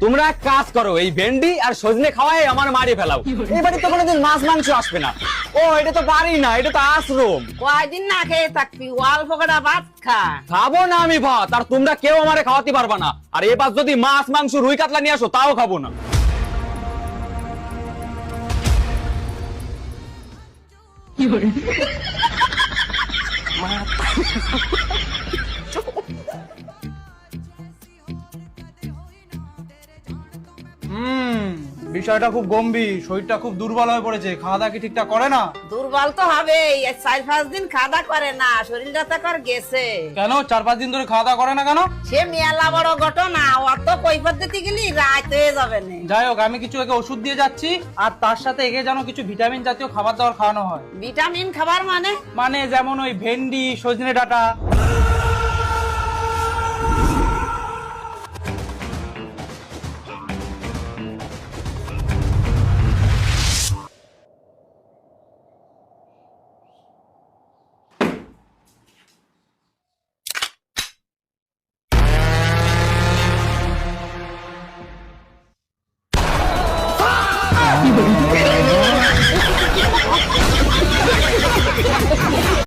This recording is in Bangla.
তোমরা এক কাজ করো, এই ভেন্ডি আর সজনে খাওয়াই আমার মারি ফেলাও। এই বাড়ি তো কোনোদিন মাছ মাংস আসবে না। ও এটা তো বাড়ি না, এটা তো আশ্রম। কয়দিন না খেয়ে থাকবি, অল্প কটা ভাত খা। খাবো না আমি ভাত, আর তোমরা কেউ আমারে খাওয়াতে পারবা না। আর এবার যদি মাছ মাংস রুই কাতলা নিয়ে আসো তাও খাবো না। বিষয়টা খুব গম্ভীর, শরীরটা খুব দুর্বল হয়ে পড়েছে। খাওয়া দাওয়া কি ঠিকঠাক করে না? দুর্বল তো হবেই, 4-5 দিন খাওয়া করে না, শরীরটা তো কর গেছে। কেন 4-5 দিন ধরে খাওয়া দাওয়া করে না কেন? সে মেলা বড় ঘটনা, অত কৈফত দিতে গেলি রাত হয়ে যাবে না। যাই হোক, আমি কিছু একে ওষুধ দিয়ে যাচ্ছি, আর তার সাথে একে যেন কিছু ভিটামিন জাতীয় খাবার দাবার খাওয়ানো হয়। ভিটামিন খাবার মানে যেমন ওই ভেন্ডি, সজনে ডাঁটা।